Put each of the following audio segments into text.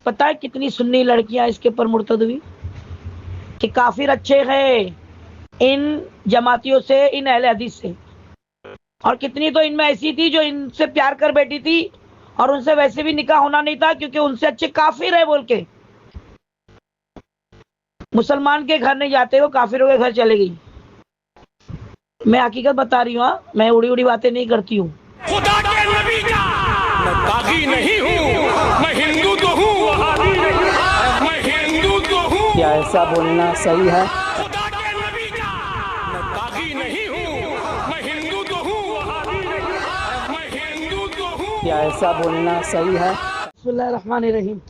पता है कितनी सुन्नी लड़कियां इसके ऊपर मुर्तद हुई कि काफिर अच्छे हैं इन जमातियों से, इन अहले हदीस से। और कितनी तो इनमें ऐसी थी जो इनसे प्यार कर बैठी थी और उनसे वैसे भी निकाह होना नहीं था क्योंकि उनसे अच्छे काफिर है बोल के मुसलमान के घर नहीं जाते, वो काफिरों के घर चले गई। मैं हकीकत बता रही हूँ, मैं उड़ी उड़ी बातें नहीं करती हूँ। खुदा के नबी का मैं बागी नहीं हूँ, मैं हिंदू तो हूँ, वहाबी नहीं, मैं हिंदू तो हूँ। क्या ऐसा बोलना सही है? खुदा के नबी का मैं बागी नहीं हूँ, मैं हिंदू तो हूँ, वहाबी नहीं, मैं हिंदू तो हूँ। क्या ऐसा बोलना सही है? बिस्मिल्लाहिर्रहमानिर्रहीम।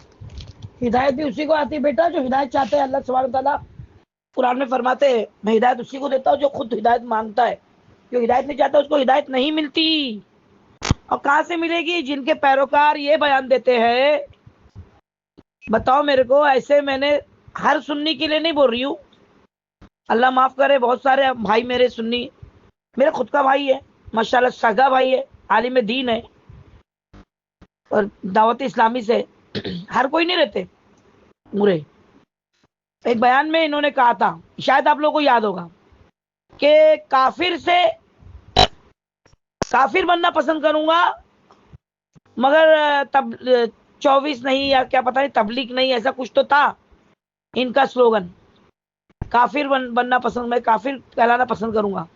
हिदायत भी उसी को आती है बेटा जो हिदायत चाहते हैं। अल्लाह सुब्हानहू व तआला कुरान में फरमाते हैं, मैं हिदायत उसी को देता हूँ जो खुद हिदायत मांगता है। जो हिदायत नहीं चाहता उसको हिदायत नहीं मिलती। और कहां से मिलेगी? जिनके पैरोकार ये बयान देते हैं। बताओ मेरे को, ऐसे मैंने हर सुन्नी के लिए नहीं बोल रही हूँ, अल्लाह माफ करे, बहुत सारे भाई मेरे सुन्नी, मेरा खुद का भाई है माशाल्लाह, सगा भाई है, आलिम दीन है और दावत इस्लामी से हर कोई नहीं रहते मुरे। एक बयान में इन्होंने कहा था, शायद आप लोगों को याद होगा, कि काफिर बनना पसंद करूंगा मगर तब 24 नहीं, या क्या पता नहीं, तबलीग नहीं, ऐसा कुछ तो था इनका स्लोगन। काफिर बनना पसंद, मैं काफिर कहलाना पसंद करूंगा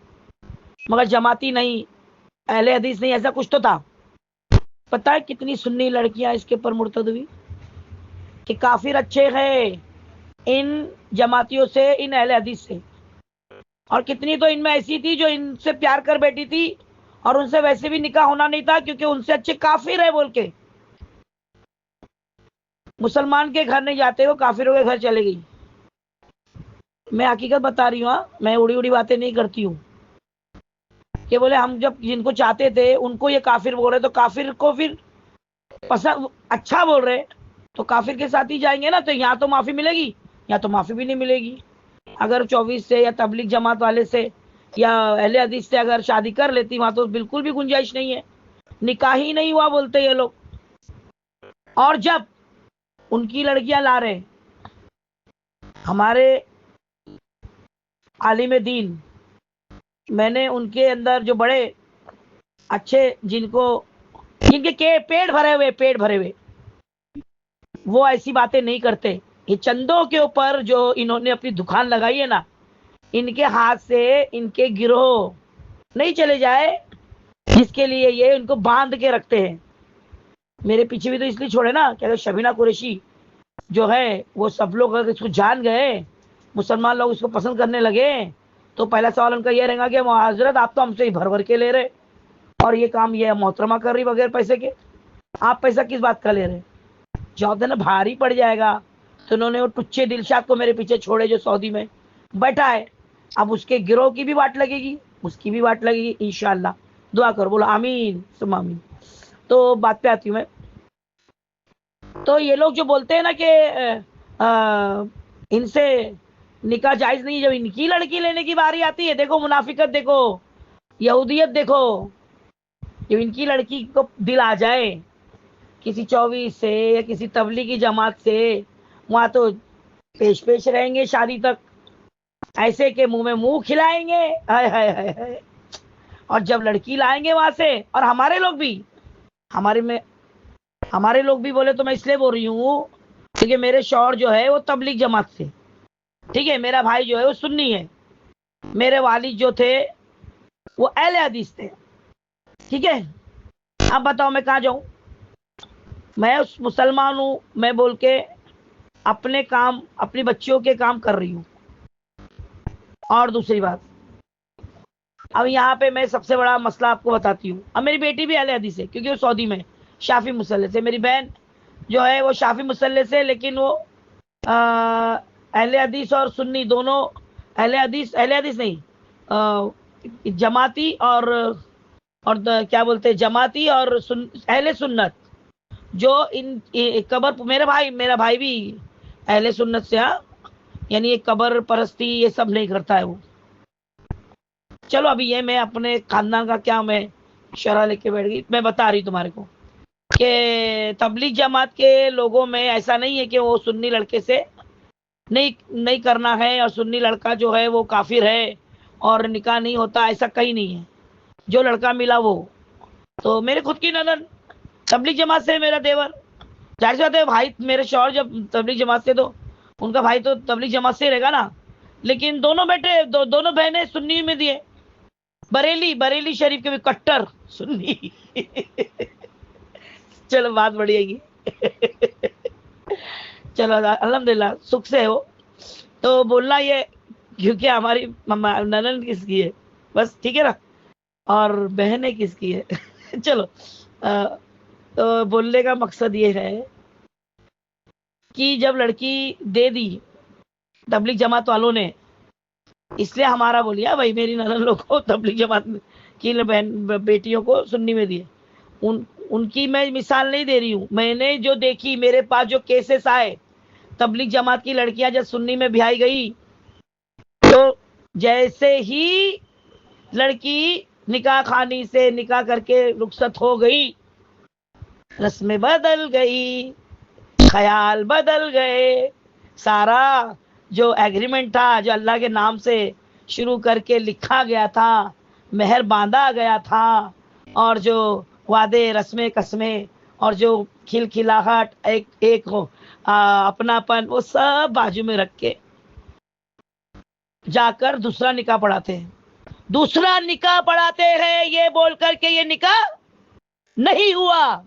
मगर जमाती नहीं, अहले हदीस नहीं, ऐसा कुछ तो था। पता है कितनी सुन्नी लड़कियां इसके ऊपर मुर्तद हुई कि काफिर अच्छे हैं इन जमातियों से, इन अहले हदीस से। और कितनी तो इनमें ऐसी थी जो इनसे प्यार कर बैठी थी और उनसे वैसे भी निकाह होना नहीं था क्योंकि उनसे अच्छे काफिर है बोल के मुसलमान के घर नहीं जाते, वो काफिरों के घर चले गई। मैं हकीकत बता रही हूँ, मैं उड़ी उड़ी बातें नहीं करती हूँ। कि बोले हम जब जिनको चाहते थे उनको ये काफिर बोल रहे, तो काफिर को फिर पसंद अच्छा बोल रहे तो काफिर के साथ ही जाएंगे ना। तो यहाँ तो माफी मिलेगी, यहाँ तो माफी भी नहीं मिलेगी। अगर 24 से या तबलीग जमात वाले से या अहले हदीस से अगर शादी कर लेती, वहां तो बिल्कुल भी गुंजाइश नहीं है, निकाह ही नहीं हुआ बोलते ये लोग। और जब उनकी लड़कियां ला रहे हमारे आलिम दीन, मैंने उनके अंदर जो बड़े अच्छे जिनके पेट भरे हुए, वो ऐसी बातें नहीं करते। ये चंदों के ऊपर जो इन्होंने अपनी दुकान लगाई है ना, इनके हाथ से इनके गिरोह नहीं चले जाए, जिसके लिए ये इनको बांध के रखते हैं। मेरे पीछे भी तो इसलिए छोड़े ना, क्या शबीना कुरैशी जो है वो सब लोग अगर इसको जान गए, मुसलमान लोग इसको पसंद करने लगे, तो पहला सवाल उनका ये रहेगा कि हजरत आप तो हमसे ही भर भर के ले रहे और ये काम ये मोहतरमा कर रही बगैर पैसे के, आप पैसा किस बात का ले रहे? जौदन भारी पड़ जाएगा। तो उन्होंने वो टुच्चे दिलशाद को मेरे पीछे छोड़े जो सऊदी में बैठा है। अब उसके गिरोह की भी वाट लगेगी, उसकी भी वाट लगेगी इंशाअल्लाह। दुआ करो, बोलो आमीन सुम्मा आमीन। तो बात पे आती हूँ मैं। तो ये लोग जो बोलते हैं ना कि इनसे निकाह जायज नहीं, जब इनकी लड़की लेने की बारी आती है, देखो मुनाफिकत, देखो यहूदियत, देखो जब इनकी लड़की को दिल आ जाए किसी 24 से या किसी तबलीगी जमात से, वहां तो पेश रहेंगे शादी तक, ऐसे के मुंह में मुंह खिलाएंगे, हाय हाय हाय हाय। और जब लड़की लाएंगे वहां से, और हमारे लोग भी बोले, तो मैं इसलिए बोल रही हूँ क्योंकि मेरे शौहर जो है वो तबलीग जमात से, ठीक है, मेरा भाई जो है वो सुन्नी है, मेरे वालिद जो थे वो अहले हदीस थे, ठीक है। अब बताओ मैं कहाँ जाऊं? मैं उस मुसलमान हूं, मैं बोल के अपने काम, अपनी बच्चियों के काम कर रही हूं। और दूसरी बात, अब यहाँ पे मैं सबसे बड़ा मसला आपको बताती हूँ। अब मेरी बेटी भी अहले हदीस है क्योंकि वो सऊदी में शाफी मुसल्ले से, मेरी बहन जो है वो शाफी मुसल्ले से, लेकिन वो अहले हदीस और सुन्नी दोनों, अहले हदीस नहीं, जमाती और क्या बोलते हैं, जमाती और अहले सुन्नत, जो कबर, मेरा भाई भी अहले सुन्नत से, हाँ, यानी ये कबर परस्ती ये सब नहीं करता है वो। चलो अभी ये मैं अपने खानदान का क्या मैं शरह लेके बैठ गई, मैं बता रही तुम्हारे को कि तबलीग जमात के लोगों में ऐसा नहीं है कि वो सुन्नी लड़के से नहीं करना है और सुन्नी लड़का जो है वो काफिर है और निकाह नहीं होता, ऐसा कहीं नहीं है। जो लड़का मिला वो, तो मेरे खुद की ननद तबलीग जमात से है, मेरा देवर, जाहिर सी बात है भाई, मेरे शौहर जब तबलीग जमात से, तो उनका भाई तो तबलीग जमात से ही रहेगा ना। लेकिन दोनों बेटे दोनों बहनें सुन्नी में दिए, बरेली शरीफ के भी कट्टर सुन्नी। चलो बात बढ़िएगी। चलो अल्हम्दुलिल्लाह सुख से हो। तो बोलना ये, क्योंकि हमारी ननद किसकी है बस, ठीक है ना, और बहनें किसकी है। चलो तो बोलने का मकसद ये है कि जब लड़की दे दी तबलीग जमात वालों ने, इसलिए हमारा बोलिया भाई, मेरी ननद लोग को तबलीग जमात की बहन बेटियों को सुन्नी में दिए। उनकी मैं मिसाल नहीं दे रही हूँ, मैंने जो देखी, मेरे पास जो केसेस आए, तबलीग जमात की लड़कियां जब सुन्नी में ब्याई गई, तो जैसे ही लड़की निकाह खानी से निकाह करके रुखसत हो गई, रस्में बदल गई, ख्याल बदल गए, सारा जो एग्रीमेंट था, जो अल्लाह के नाम से शुरू करके लिखा गया था, मेहर बांधा गया था, और जो वादे रस्में कस्में और जो खिलखिलाहट एक हो अपनापन, वो सब बाजू में रख के जाकर दूसरा निकाह पढ़ाते हैं। दूसरा निकाह पढ़ाते हैं ये बोल करके ये निकाह नहीं हुआ,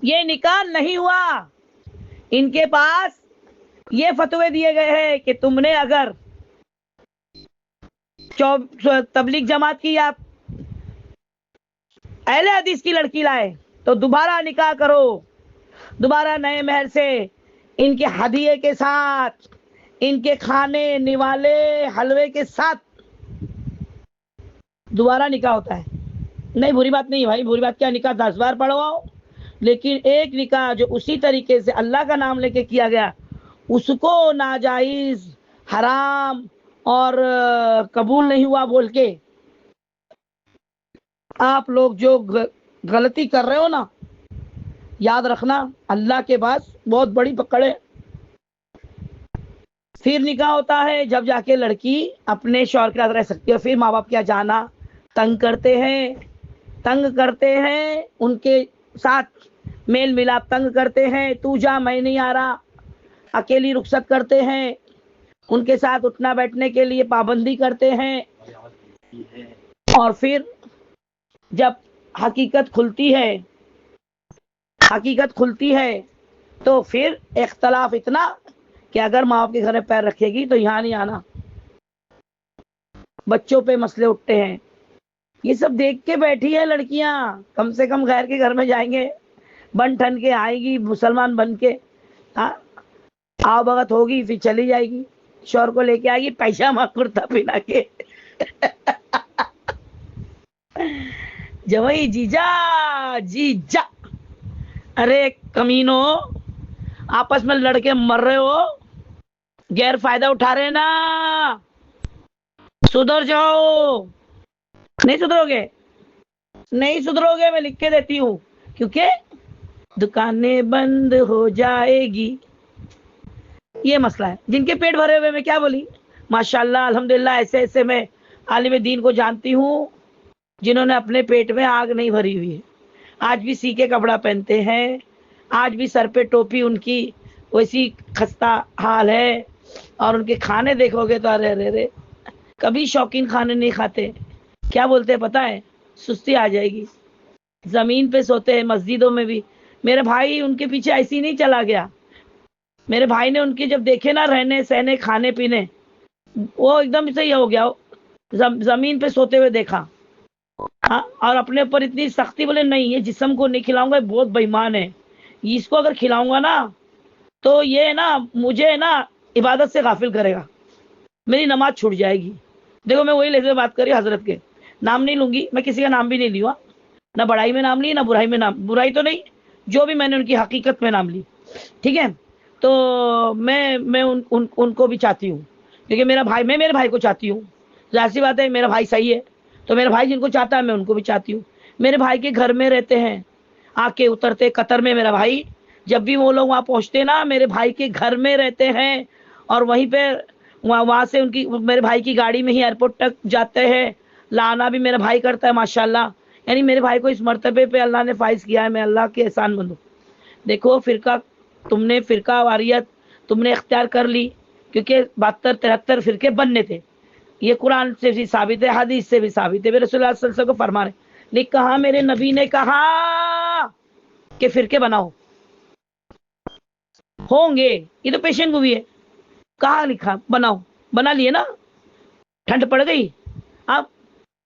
ये निकाह नहीं हुआ। इनके पास ये फतवे दिए गए हैं कि तुमने अगर तबलीग जमात की या अहले हदीस की लड़की लाए तो दोबारा निकाह करो, दोबारा नए महर से, इनके हदिये के साथ, इनके खाने निवाले हलवे के साथ दोबारा निकाह होता है। नहीं, बुरी बात नहीं भाई, बुरी बात क्या, निकाह 10 बार पढ़वाओ, लेकिन एक निकाह जो उसी तरीके से अल्लाह का नाम लेके किया गया, उसको नाजायज, हराम और कबूल नहीं हुआ बोल के आप लोग जो गलती कर रहे हो ना, याद रखना अल्लाह के पास बहुत बड़ी पकड़ है। फिर निकाह होता है जब जाके लड़की अपने शौहर के साथ रह सकती है। फिर माँ बाप क्या जाना, तंग करते हैं, उनके साथ मेल मिलाप तंग करते हैं, तू जा मैं नहीं आ रहा, अकेली रुखसत करते हैं, उनके साथ उठना बैठने के लिए पाबंदी करते हैं। और फिर जब हकीकत खुलती है तो फिर इख्तलाफ इतना कि अगर माँ बाप के घर में पैर रखेगी तो यहाँ नहीं आना, बच्चों पे मसले उठते हैं। ये सब देख के बैठी है लड़कियां, कम से कम गैर के घर में जाएंगे, बन ठन के आएगी, मुसलमान बन के आओ भगत होगी, फिर चली जाएगी, शौहर को लेके आएगी पैजामा कुर्ता पहना के। जवाई जीजा, अरे कमीनो, आपस में लड़के मर रहे हो, गैर फायदा उठा रहे ना, सुधर जाओ। नहीं सुधरोगे, मैं लिख के देती हूँ, क्योंकि दुकानें बंद हो जाएगी। ये मसला है। जिनके पेट भरे हुए, मैं क्या बोली, माशाल्लाह अल्हम्दुलिल्लाह, ऐसे मैं आलिम दीन को जानती हूँ जिन्होंने अपने पेट में आग नहीं भरी हुई है, आज भी सी के कपड़ा पहनते हैं, आज भी सर पे टोपी उनकी वैसी खस्ता हाल है, और उनके खाने देखोगे तो अरे कभी शौकीन खाने नहीं खाते। क्या बोलते हैं पता है, सुस्ती आ जाएगी, जमीन पे सोते हैं, मस्जिदों में भी। मेरे भाई उनके पीछे ऐसी नहीं चला गया, मेरे भाई ने उनके जब देखे ना रहने सहने खाने पीने, वो एकदम सही हो गया, जमीन पे सोते हुए देखा। हाँ, और अपने ऊपर इतनी सख्ती, बोले नहीं ये जिस्म को नहीं खिलाऊंगा, बहुत बेईमान है, इसको अगर खिलाऊंगा ना तो ये ना मुझे ना इबादत से गाफिल करेगा, मेरी नमाज छूट जाएगी। देखो मैं वही लेकर बात करी, हजरत के नाम नहीं लूंगी, मैं किसी का नाम भी नहीं लिया, ना बड़ाई में नाम ली ना बुराई में नाम, बुराई तो नहीं, जो भी मैंने उनकी हकीकत में नाम ली, ठीक है। तो मैं उनको भी चाहती हूँ, क्योंकि मेरा भाई, मैं मेरे भाई को चाहती हूँ, जाहिर सी बात है मेरा भाई सही है, तो मेरा भाई जिनको चाहता है मैं उनको भी चाहती हूँ। मेरे भाई के घर में रहते हैं आके उतरते कतर में मेरा भाई, जब भी वो लोग वहाँ पहुँचते ना, मेरे भाई के घर में रहते हैं और वहीं पे वहाँ से उनकी मेरे भाई की गाड़ी में ही एयरपोर्ट तक जाते हैं, लाना भी मेरा भाई करता है माशाल्लाह। यानी मेरे भाई को इस मर्तबे पे अल्लाह ने फाइज किया है, मैं अल्लाह के एहसानमंद हूँ। देखो फिरका वारियत तुमने इख्तियार कर ली, क्योंकि 72-73 फिरके बनने थे। ये कुरान से भी साबित है, हदीस से भी साबित है, मेरे रसूलुल्लाह सल्लल्लाहु अलैहि वसल्लम को फरमान है। लेकिन कहा मेरे नबी ने कहा कि फिरके बनाओ, होंगे, ये तो पेशन गोई है। कहा लिखा बनाओ, बना लिए ना, ठंड पड़ गई। अब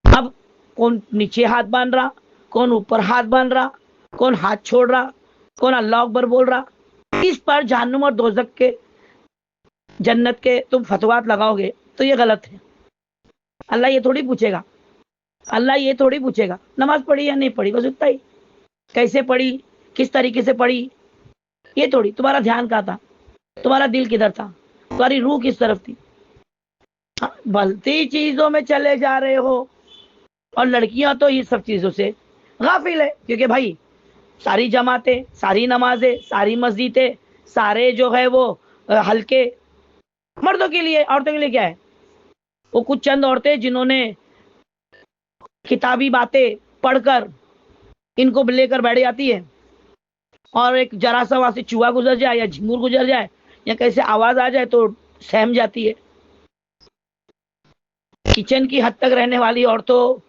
अब कौन नीचे हाथ बांध रहा, कौन ऊपर हाथ बांध रहा, कौन हाथ छोड़ रहा, कौन अल्लाह अकबर बोल रहा। इस पर जहन्नुम और दोजख के जन्नत के तुम फतवात लगाओगे तो ये गलत है। अल्लाह ये थोड़ी पूछेगा, अल्लाह ये थोड़ी पूछेगा नमाज पढ़ी या नहीं पढ़ी, बस उतना ही। कैसे पढ़ी, किस तरीके से पढ़ी, ये थोड़ी। तुम्हारा ध्यान कहाँ था, तुम्हारा दिल किधर था, तुम्हारी रूह किस तरफ थी। हाँ, भलती चीजों में चले जा रहे हो। और लड़कियां तो ये सब चीजों से गाफिल है, क्योंकि भाई सारी जमातें, सारी नमाजें, सारी मस्जिदें, सारे जो है वो हल्के मर्दों के लिए, औरतों के लिए क्या है। वो कुछ चंद औरतें जिन्होंने किताबी बातें पढ़कर इनको लेकर बैठ जाती है, और एक जरा सा वहां से चूहा गुजर जाए या झिंगुर गुजर जाए या कैसे आवाज आ जाए तो सहम जाती है। किचन की हद तक रहने वाली औरतों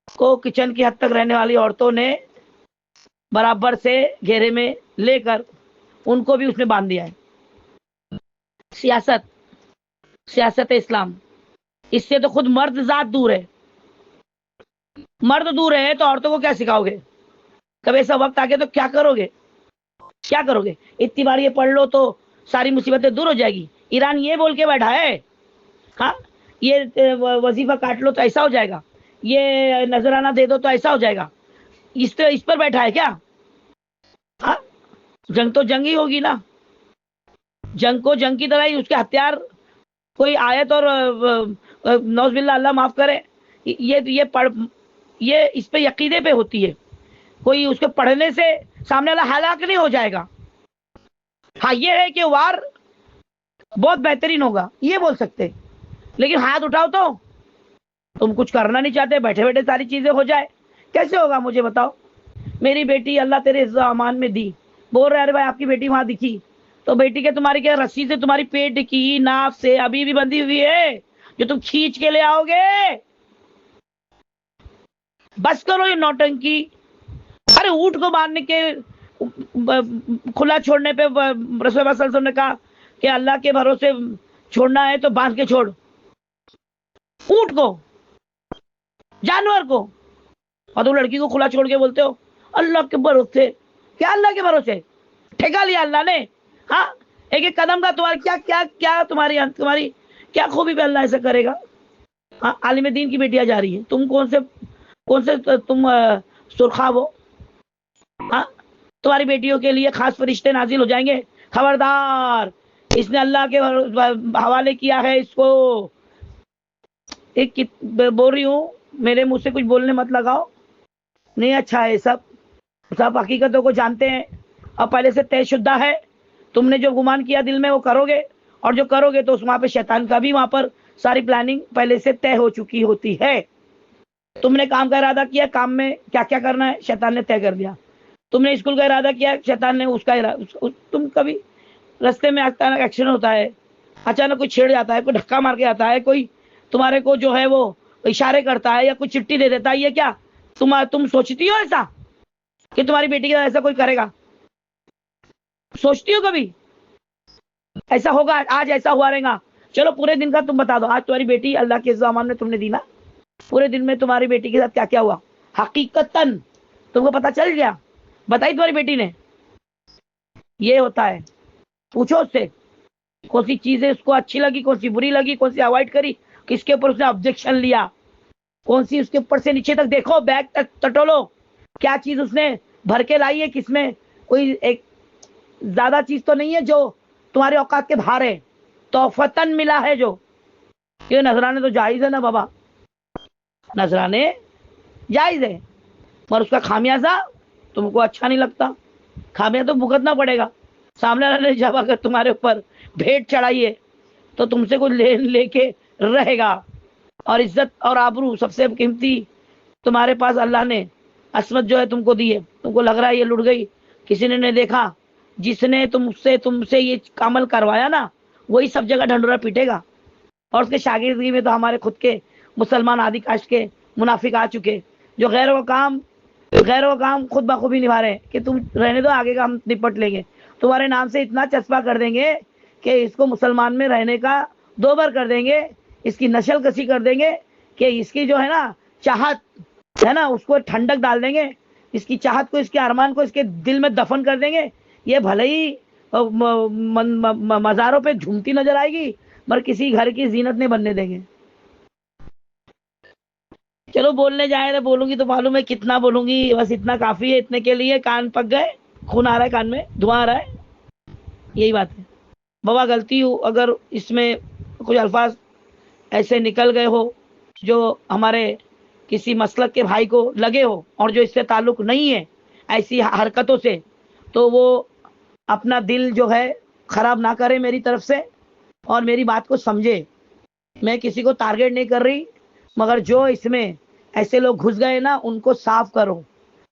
को, किचन की हद तक रहने वाली औरतों ने बराबर से घेरे में लेकर उनको भी उसने बांध दिया है। सियासत इस्लाम, इससे तो खुद मर्द जात दूर है। मर्द दूर है तो औरतों को क्या सिखाओगे। कभी ऐसा वक्त आ गया तो क्या करोगे, क्या करोगे। इतनी बार ये पढ़ लो तो सारी मुसीबतें दूर हो जाएगी, ईरान ये बोल के बैठा है। हाँ, ये वजीफा काट लो तो ऐसा हो जाएगा, ये नजराना दे दो तो ऐसा हो जाएगा। इस पर बैठा है क्या। हाँ, जंग तो जंग ही होगी ना, जंग को जंग की तरह ही उसके हथियार, कोई आयत और नौज़बिल्ला अल्लाह माफ करे, ये इस पे यकीदे पे होती है। कोई उसके पढ़ने से सामने वाला हलाक नहीं हो जाएगा। हाँ, ये है कि वार बहुत बेहतरीन होगा, ये बोल सकते। लेकिन हाथ उठाओ तो तुम कुछ करना नहीं चाहते, बैठे बैठे सारी चीजें हो जाए, कैसे होगा मुझे बताओ। मेरी बेटी अल्लाह तेरे इज्जत अमान में दी, बोल रहे अरे भाई आपकी बेटी वहां दिखी, तो बेटी के तुम्हारी क्या रस्सी से तुम्हारी पेट की नाप से अभी भी बंधी हुई है, जो तुम खींच के ले आओगे। बस करो ये नौटंकी। अरे ऊंट को मारने के खुला छोड़ने पे रसूलुल्लाह सल्लल्लाहु अलैहि वसल्लम ने कहा कि अल्लाह के भरोसे छोड़ना है तो बांध के छोड़, ऊंट को, जानवर को। और तुम लड़की को खुला छोड़ के बोलते हो अल्लाह के भरोसे। क्या अल्लाह के भरोसे, ठेका लिया अल्लाह ने। हाँ, एक एक कदम का तुम्हारी क्या क्या क्या तुम्हारी क्या खूबी पे अल्लाह ऐसा करेगा। हाँ, आलिम दीन की बेटियां जा रही है, तुम कौन से तुम सुरखा हो। हाँ, तुम्हारी बेटियों के लिए खास फरिश्ते नाजिल हो जाएंगे, खबरदार इसने अल्लाह के हवाले किया है इसको। एक बोल रही हूँ, मेरे मुंह से कुछ बोलने मत लगाओ, नहीं अच्छा है। सब हकीकतों को जानते हैं और पहले से तयशुदा है। तुमने जो गुमान किया दिल में वो करोगे, और जो करोगे तो उस वहां पे शैतान का भी वहां पर सारी प्लानिंग पहले से तय हो चुकी होती है। तुमने काम का इरादा किया, काम में क्या क्या करना है शैतान ने तय कर दिया। तुमने स्कूल का इरादा किया, शैतान ने उसका तुम कभी रास्ते में अचानक एक्सीडेंट होता है, अचानक कोई छेड़ जाता है, कोई धक्का मार के आता है, कोई तुम्हारे को जो है वो इशारे करता है या कोई चिट्ठी दे देता है। ये क्या तुम सोचती हो ऐसा कि तुम्हारी बेटी के साथ ऐसा कोई करेगा। सोचती हो कभी ऐसा होगा, आज ऐसा हुआ रहेगा। चलो पूरे दिन का तुम बता दो, आज तुम्हारी बेटी अल्लाह के ज़मान में तुमने दी ना, पूरे दिन में तुम्हारी बेटी के साथ क्या क्या हुआ, हकीकतन तुमको पता चल गया, बताई तुम्हारी बेटी ने। ये होता है, पूछो उससे कौन सी चीजें उसको अच्छी लगी, कौन सी बुरी लगी, कौन सी अवॉइड करी, किसके ऊपर उसने ऑब्जेक्शन लिया, कौन सी उसके ऊपर से नीचे तक देखो, बैग तक टटोलो, क्या चीज उसने भर के लाई है, किसमें कोई एक ज्यादा चीज तो नहीं है जो तुम्हारे औकात के बाहर है, तोहफतन मिला है जो। ये नजराने तो जायज है ना बाबा, नजराने जायज है, पर उसका खामियाजा तुमको अच्छा नहीं लगता, खामियां तो भुगतना पड़ेगा। सामने वाले ने जब अगर तुम्हारे ऊपर भेंट चढ़ाई है तो तुमसे कुछ लेके रहेगा। और इज्जत और आबरू सबसे कीमती तुम्हारे पास अल्लाह ने असमत जो है तुमको दी है। तुमको लग रहा है ये लुट गई, किसी ने नहीं देखा। जिसने तुमसे ये कामल करवाया ना, वही सब जगह ढंडोरा पीटेगा। और उसके शागिर्दगी में तो हमारे खुद के मुसलमान आदि कास्ट के मुनाफिक आ चुके, जो गैरों का काम खुद बखूबी निभा रहे हैं कि तुम रहने दो, आगे का हम निपट लेंगे। तुम्हारे नाम से इतना चस्पा कर देंगे कि इसको मुसलमान में रहने का 2 बार कर देंगे, इसकी नस्ल कसी कर देंगे कि इसकी जो है ना चाहत है ना उसको ठंडक डाल देंगे, इसकी चाहत को, इसके अरमान को इसके दिल में दफन कर देंगे। ये भले ही मज़ारों पे झूमती नजर आएगी, मगर किसी घर की जीनत नहीं बनने देंगे। चलो बोलने जाए तो बोलूंगी तो मालूम है कितना बोलूंगी, बस इतना काफी है। इतने के लिए कान पक गए, खून आ रहा है कान में, धुआं आ रहा है, यही बात है। बाबा गलती हो अगर इसमें कुछ अल्फाज ऐसे निकल गए हो जो हमारे किसी मसलक के भाई को लगे हो और जो इससे ताल्लुक नहीं है ऐसी हरकतों से, तो वो अपना दिल जो है खराब ना करे मेरी तरफ से और मेरी बात को समझे। मैं किसी को टारगेट नहीं कर रही, मगर जो इसमें ऐसे लोग घुस गए ना उनको साफ करो,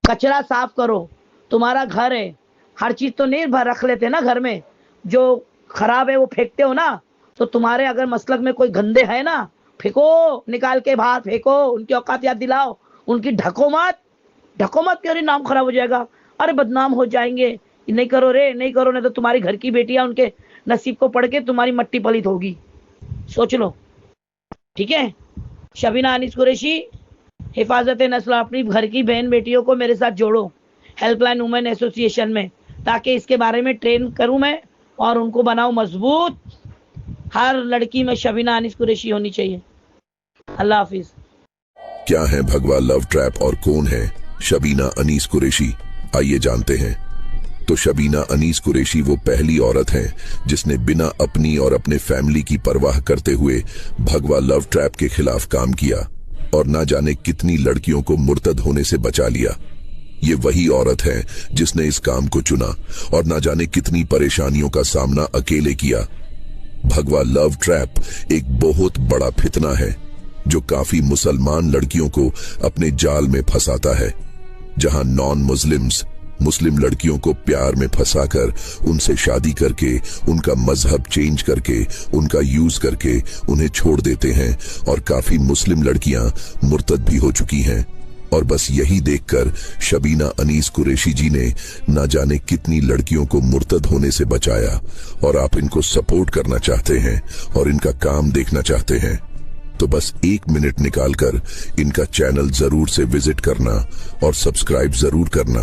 कचरा साफ करो। तुम्हारा घर है, हर चीज तो नहीं भर रख लेते ना घर में, जो खराब है वो फेंकते हो ना। तो तुम्हारे अगर मसलक में कोई गंदे है ना, फेंको, निकाल के बाहर फेंको, उनकी औकात याद दिलाओ, उनकी ढको मत कि अरे नाम खराब हो जाएगा, अरे बदनाम हो जाएंगे, नहीं करो रे, नहीं करो, नहीं तो तुम्हारी घर की बेटियां उनके नसीब को पढ़ के तुम्हारी मट्टी पलित होगी। सोच लो, ठीक है। शबीना अनीस कुरैशी, हिफाजत नस्ल, अपनी घर की बहन बेटियों को मेरे साथ जोड़ो हेल्पलाइन वुमेन एसोसिएशन में, ताकि इसके बारे में ट्रेन करूं मैं और उनको बनाऊं मजबूत। हर लड़की में शबीना अनीस कुरैशी होनी चाहिए। अल्लाह हाफिज। क्या है भगवा लव ट्रैप और कौन है शबीना अनीस कुरैशी, आइए जानते हैं। तो शबीना अनीस कुरैशी वो पहली औरत है जिसने बिना अपनी और अपने फैमिली की परवाह करते हुए भगवा लव ट्रैप के खिलाफ काम किया और ना जाने कितनी लड़कियों को मुर्तद होने से बचा लिया। ये वही औरत है जिसने इस काम को चुना और ना जाने कितनी परेशानियों का सामना अकेले किया। भगवा लव ट्रैप एक बहुत बड़ा फितना है जो काफी मुसलमान लड़कियों को अपने जाल में फंसाता है, जहां नॉन मुस्लिम्स मुस्लिम लड़कियों को प्यार में फंसाकर उनसे शादी करके, उनका मजहब चेंज करके, उनका यूज करके उन्हें छोड़ देते हैं और काफी मुस्लिम लड़कियां मुर्तद भी हो चुकी हैं। और बस यही देखकर शबीना अनीस कुरैशी जी ने ना जाने कितनी लड़कियों को मुर्तद होने से बचाया। और आप इनको सपोर्ट करना चाहते हैं और इनका काम देखना चाहते हैं तो बस 1 मिनट निकालकर इनका चैनल जरूर से विजिट करना और सब्सक्राइब जरूर करना।